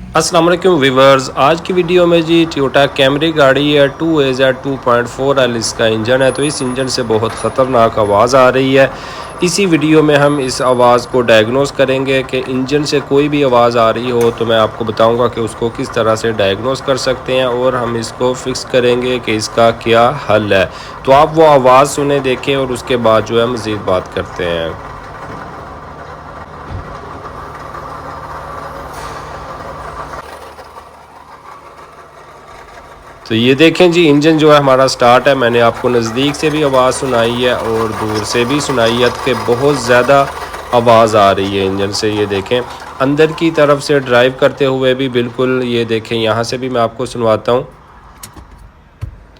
अस्सलाम वालेकुम व्यूवर्स। आज की वीडियो में जी टोयोटा कैमरी गाड़ी है 2AZ 2.4L इसका इंजन है। तो इस इंजन से बहुत ख़तरनाक आवाज़ आ रही है। इसी वीडियो में हम इस आवाज़ को डायग्नोस करेंगे कि इंजन से कोई भी आवाज़ आ रही हो तो मैं आपको बताऊंगा कि उसको किस तरह से डायग्नोस कर सकते हैं और हम इसको फिक्स करेंगे कि इसका क्या हल है। तो आप वो आवाज़ सुने, देखें और उसके बाद जो है मज़ीद बात करते हैं। तो ये देखें जी, इंजन जो है हमारा स्टार्ट है। मैंने आपको नज़दीक से भी आवाज़ सुनाई है और दूर से भी सुनाई है कि बहुत ज़्यादा आवाज़ आ रही है इंजन से। ये देखें अंदर की तरफ से ड्राइव करते हुए भी बिल्कुल, ये देखें यहाँ से भी मैं आपको सुनवाता हूँ।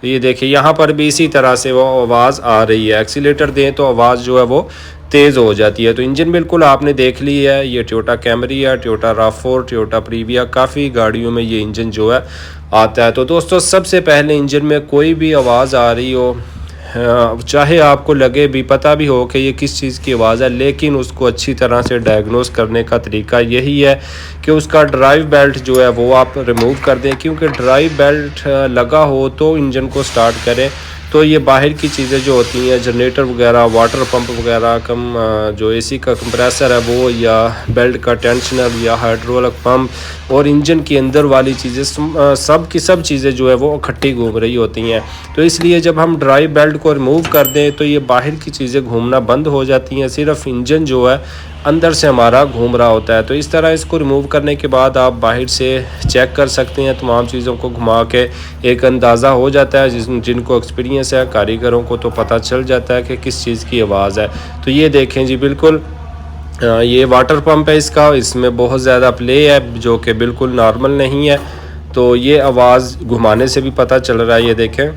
तो ये देखिए यहाँ पर भी इसी तरह से वो आवाज़ आ रही है। एक्सीलेटर दें तो आवाज़ जो है वो तेज़ हो जाती है। तो इंजन बिल्कुल आपने देख ली है। ये टोयोटा कैमरी है, टोयोटा RAV4, टोयोटा प्रीविया, काफ़ी गाड़ियों में ये इंजन जो है आता है। तो दोस्तों सबसे पहले इंजन में कोई भी आवाज़ आ रही हो, चाहे आपको लगे भी, पता भी हो कि ये किस चीज़ की आवाज़ है, लेकिन उसको अच्छी तरह से डायग्नोस करने का तरीका यही है कि उसका ड्राइव बेल्ट जो है वो आप रिमूव कर दें। क्योंकि ड्राइव बेल्ट लगा हो तो इंजन को स्टार्ट करें। तो ये बाहर की चीज़ें जो होती हैं, जनरेटर वगैरह, वाटर पंप वगैरह, जो एसी का कंप्रेसर है वो, या बेल्ट का टेंशनर या हाइड्रोलिक पंप और इंजन के अंदर वाली चीज़ें, सब की सब चीज़ें जो है वो इकट्ठी घूम रही होती हैं। तो इसलिए जब हम ड्राइव बेल्ट को रिमूव कर दें तो ये बाहर की चीज़ें घूमना बंद हो जाती हैं, सिर्फ इंजन जो है अंदर से हमारा घूम रहा होता है। तो इस तरह इसको रिमूव करने के बाद आप बाहर से चेक कर सकते हैं। तमाम चीज़ों को घुमा के एक अंदाज़ा हो जाता है। जिनको एक्सपीरियंस है, कारीगरों को तो पता चल जाता है कि किस चीज़ की आवाज़ है। तो ये देखें जी, बिल्कुल ये वाटर पंप है इसका, इसमें बहुत ज़्यादा प्ले है जो कि बिल्कुल नॉर्मल नहीं है। तो ये आवाज़ घुमाने से भी पता चल रहा है। ये देखें,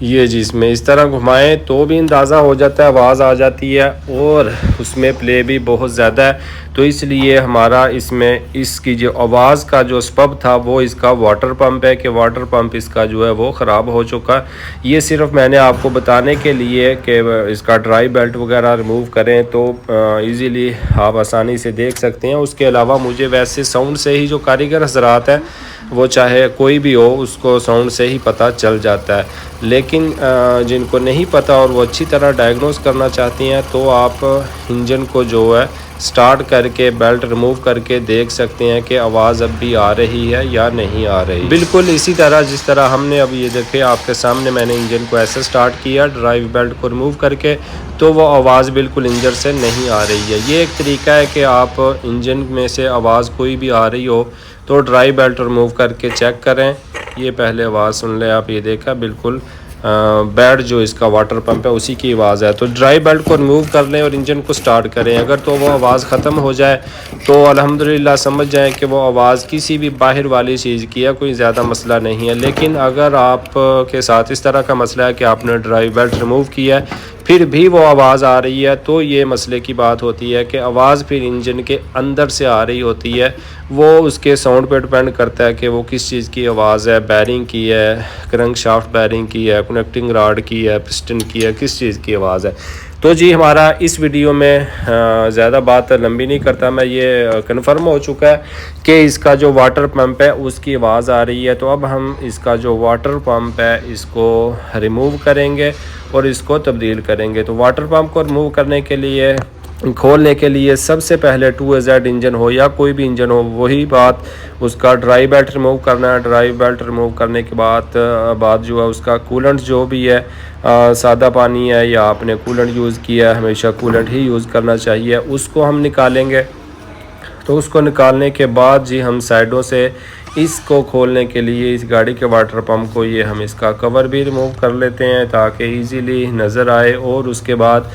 ये जी इसमें इस तरह घुमाएं तो भी अंदाज़ा हो जाता है, आवाज़ आ जाती है और उसमें प्ले भी बहुत ज़्यादा है। तो इसलिए हमारा इसमें इसकी जो आवाज़ का जो सबब था वो इसका वाटर पंप है कि वाटर पंप इसका जो है वो ख़राब हो चुका। ये सिर्फ मैंने आपको बताने के लिए कि इसका ड्राई बेल्ट वगैरह रिमूव करें तो इजीली आप आसानी से देख सकते हैं। उसके अलावा मुझे वैसे साउंड से ही, जो कारीगर हजरात हैं वो चाहे कोई भी हो, उसको साउंड से ही पता चल जाता है। लेकिन जिनको नहीं पता और वो अच्छी तरह डायग्नोस करना चाहती हैं तो आप इंजन को जो है स्टार्ट करके बेल्ट रिमूव करके देख सकते हैं कि आवाज़ अब भी आ रही है या नहीं आ रही। बिल्कुल इसी तरह जिस तरह हमने अब ये देखे आपके सामने, मैंने इंजन को ऐसे स्टार्ट किया ड्राइव बेल्ट को रिमूव करके, तो वो आवाज़ बिल्कुल इंजन से नहीं आ रही है। ये एक तरीका है कि आप इंजन में से आवाज़ कोई भी आ रही हो तो ड्राई बेल्ट रिमूव करके चेक करें। ये पहले आवाज़ सुन लें आप, ये देखा बिल्कुल बेल्ट जो इसका वाटर पंप है उसी की आवाज़ है। तो ड्राई बेल्ट को रिमूव कर लें और इंजन को स्टार्ट करें। अगर तो वो आवाज़ ख़त्म हो जाए तो अल्हम्दुलिल्लाह समझ जाएं कि वो आवाज़ किसी भी बाहर वाली चीज़ की है, कोई ज़्यादा मसला नहीं है। लेकिन अगर आप के साथ इस तरह का मसला है कि आपने ड्राई बेल्ट रिमूव किया है फिर भी वो आवाज़ आ रही है, तो ये मसले की बात होती है कि आवाज़ फिर इंजन के अंदर से आ रही होती है। वो उसके साउंड पे डिपेंड करता है कि वो किस चीज़ की आवाज़ है, बैरिंग की है, क्रंक शाफ्ट बैरिंग की है, कनेक्टिंग राड की है, पिस्टन की है, किस चीज़ की आवाज़ है। तो जी हमारा इस वीडियो में ज़्यादा बात लंबी नहीं करता मैं, ये कन्फर्म हो चुका है कि इसका जो वाटर पंप है उसकी आवाज़ आ रही है। तो अब हम इसका जो वाटर पंप है इसको रिमूव करेंगे और इसको तब्दील करेंगे। तो वाटर पंप को रिमूव करने के लिए, खोलने के लिए सबसे पहले 2AZ इंजन हो या कोई भी इंजन हो, वही बात, उसका ड्राई बेल्ट रिमूव करना है। ड्राई बेल्ट रिमूव करने के बाद जो है उसका कूलेंट जो भी है, सादा पानी है या आपने कूलेंट यूज़ किया है, हमेशा कूलेंट ही यूज़ करना चाहिए, उसको हम निकालेंगे। तो उसको निकालने के बाद जी हम साइडों से इसको खोलने के लिए इस गाड़ी के वाटर पंप को, ये हम इसका कवर भी रिमूव कर लेते हैं ताकि इजीली नज़र आए। और उसके बाद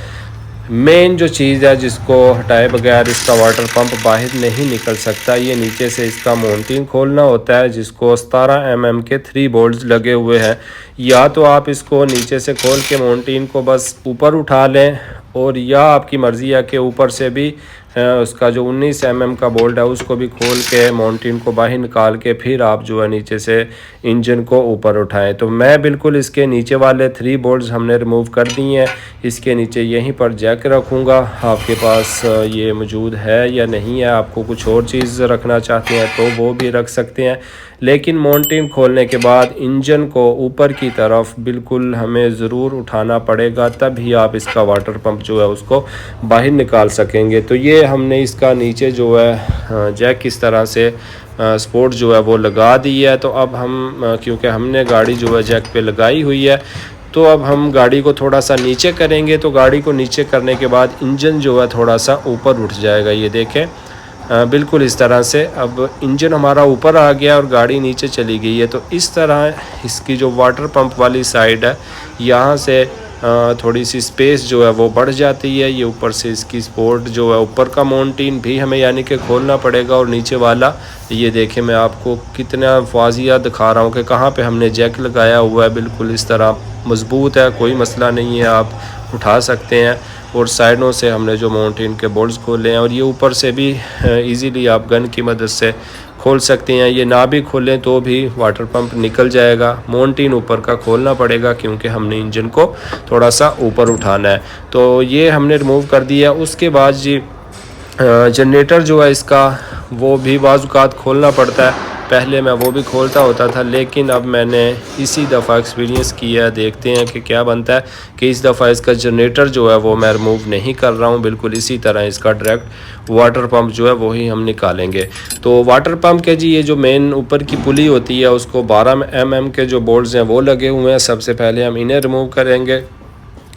मेन जो चीज़ है जिसको हटाए बगैर इसका वाटर पंप बाहर नहीं निकल सकता, ये नीचे से इसका माउंटिंग खोलना होता है जिसको 17 mm के 3 बोल्ट्स लगे हुए हैं। या तो आप इसको नीचे से खोल के माउंटिंग को बस ऊपर उठा लें, और या आपकी मर्ज़ी है कि ऊपर से भी उसका जो 19 mm का बोल्ट है उसको भी खोल के माउंटेन को बाहर निकाल के फिर आप जो है नीचे से इंजन को ऊपर उठाएं। तो मैं बिल्कुल इसके नीचे वाले 3 बोल्ट्स हमने रिमूव कर दिए हैं। इसके नीचे यहीं पर जैक रखूँगा। आपके पास ये मौजूद है या नहीं है, आपको कुछ और चीज़ रखना चाहते हैं तो वो भी रख सकते हैं। लेकिन माउंटेन खोलने के बाद इंजन को ऊपर की तरफ बिल्कुल हमें ज़रूर उठाना पड़ेगा, तभी आप इसका वाटर पंप जो है उसको बाहर निकाल सकेंगे। तो ये हमने इसका नीचे जो है जैक इस तरह से स्पोर्ट जो है वो लगा दी है। तो अब हम क्योंकि हमने गाड़ी जो है जैक पे लगाई हुई है, तो अब हम गाड़ी को थोड़ा सा नीचे करेंगे। तो गाड़ी को नीचे करने के बाद इंजन जो है थोड़ा सा ऊपर उठ जाएगा। ये देखें बिल्कुल इस तरह से अब इंजन हमारा ऊपर आ गया और गाड़ी नीचे चली गई है। तो इस तरह इसकी जो वाटर पंप वाली साइड है, यहाँ से थोड़ी सी स्पेस जो है वो बढ़ जाती है। ये ऊपर से इसकी सपोर्ट जो है, ऊपर का माउंटेन भी हमें यानी कि खोलना पड़ेगा, और नीचे वाला ये देखें मैं आपको कितना वाजिया दिखा रहा हूँ कि कहाँ पे हमने जैक लगाया हुआ है। बिल्कुल इस तरह मजबूत है, कोई मसला नहीं है, आप उठा सकते हैं। और साइडों से हमने जो माउंटेन के बोल्ट्स खोले हैं, और ये ऊपर से भी इजीली आप गन की मदद से खोल सकते हैं। ये ना भी खोलें तो भी वाटर पंप निकल जाएगा। माउंटेन ऊपर का खोलना पड़ेगा क्योंकि हमने इंजन को थोड़ा सा ऊपर उठाना है। तो ये हमने रिमूव कर दिया। उसके बाद जी जनरेटर जो है इसका, वो भी बाज़ औक़ात खोलना पड़ता है। पहले मैं वो भी खोलता होता था, लेकिन अब मैंने इसी दफ़ा एक्सपीरियंस किया है। देखते हैं कि क्या बनता है कि इस दफ़ा इसका जनरेटर जो है वो मैं रिमूव नहीं कर रहा हूँ। बिल्कुल इसी तरह इसका डायरेक्ट वाटर पंप जो है वही हम निकालेंगे। तो वाटर पंप के जी ये जो मेन ऊपर की पुली होती है, उसको 12 mm के जो बोल्ट्स हैं वो लगे हुए हैं। सबसे पहले हम इन्हें रिमूव करेंगे।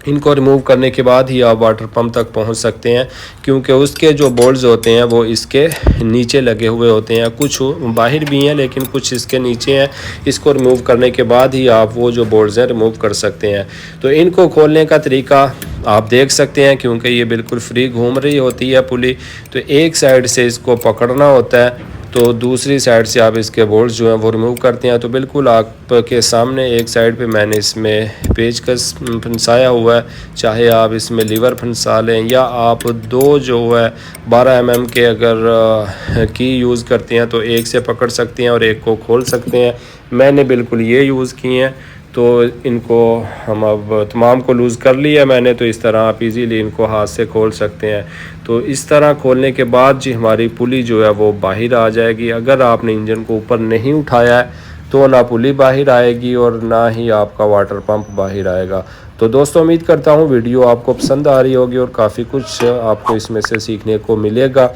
इनको रिमूव करने के बाद ही आप वाटर पंप तक पहुंच सकते हैं, क्योंकि उसके जो बोल्ट्स होते हैं वो इसके नीचे लगे हुए होते हैं। कुछ बाहर भी हैं लेकिन कुछ इसके नीचे हैं। इसको रिमूव करने के बाद ही आप वो जो बोल्ट्स हैं रिमूव कर सकते हैं। तो इनको खोलने का तरीका आप देख सकते हैं, क्योंकि ये बिल्कुल फ्री घूम रही होती है पुली। तो एक साइड से इसको पकड़ना होता है, तो दूसरी साइड से आप इसके बोल्ट्स जो हैं वो रिमूव करते हैं। तो बिल्कुल आपके सामने एक साइड पे मैंने इसमें पेचकस फंसाया हुआ है। चाहे आप इसमें लीवर फंसा लें, या आप 2 जो है 12 mm के अगर की यूज़ करते हैं तो एक से पकड़ सकते हैं और एक को खोल सकते हैं। मैंने बिल्कुल ये यूज़ किए हैं। तो इनको हम अब तमाम को लूज़ कर लिया मैंने। तो इस तरह आप इजीली इनको हाथ से खोल सकते हैं। तो इस तरह खोलने के बाद जी हमारी पुली जो है वो बाहर आ जाएगी। अगर आपने इंजन को ऊपर नहीं उठाया है तो ना पुली बाहर आएगी और ना ही आपका वाटर पंप बाहर आएगा। तो दोस्तों उम्मीद करता हूँ वीडियो आपको पसंद आ रही होगी और काफ़ी कुछ आपको इसमें से सीखने को मिलेगा।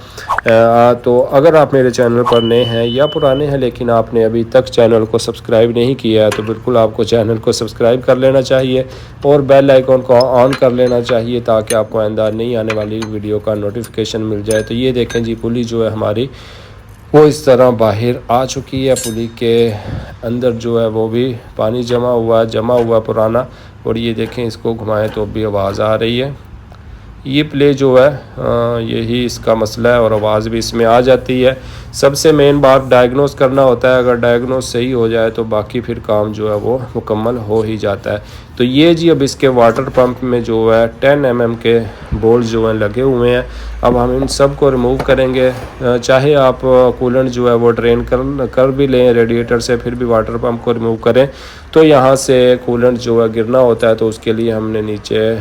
तो अगर आप मेरे चैनल पर नए हैं या पुराने हैं लेकिन आपने अभी तक चैनल को सब्सक्राइब नहीं किया है, तो बिल्कुल आपको चैनल को सब्सक्राइब कर लेना चाहिए और बेल आइकॉन को ऑन कर लेना चाहिए, ताकि आपको आइंदा नहीं आने वाली वीडियो का नोटिफिकेशन मिल जाए। तो ये देखें जी पुली जो है हमारी वो इस तरह बाहर आ चुकी है। पुली के अंदर जो है वो भी पानी जमा हुआ पुराना। और ये देखें इसको घुमाएं तो भी आवाज़ आ रही है। ये प्ले जो है यही इसका मसला है और आवाज़ भी इसमें आ जाती है। सबसे मेन बात डायग्नोस करना होता है। अगर डायग्नोस सही हो जाए तो बाकी फिर काम जो है वो मुकम्मल हो ही जाता है। तो ये जी अब इसके वाटर पंप में जो है 10 mm के बोल्ट्स जो हैं लगे हुए हैं। अब हम इन सब को रिमूव करेंगे। चाहे आप कूलेंट जो है वो ड्रेन कर भी लें रेडिएटर से, फिर भी वाटर पंप को रिमूव करें तो यहाँ से कूलेंट जो है गिरना होता है। तो उसके लिए हमने नीचे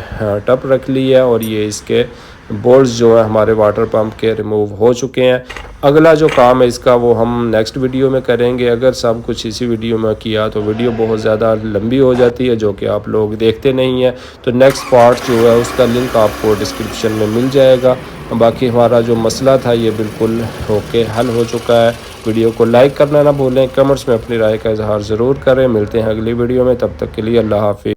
टप रख ली है और ये इसके बोल्ट्स जो है हमारे वाटर पंप के रिमूव हो चुके हैं। अगला जो काम है इसका वो हम नेक्स्ट वीडियो में करेंगे। अगर सब कुछ इसी वीडियो में किया तो वीडियो बहुत ज़्यादा लंबी हो जाती है, जो कि आप लोग देखते नहीं हैं। तो नेक्स्ट पार्ट जो है उसका लिंक आपको डिस्क्रिप्शन में मिल जाएगा। बाकी हमारा जो मसला था ये बिल्कुल होके हल हो चुका है। वीडियो को लाइक करना ना भूलें, कमेंट्स में अपनी राय का इजहार ज़रूर करें। मिलते हैं अगली वीडियो में, तब तक के लिए अल्लाह हाफिज़।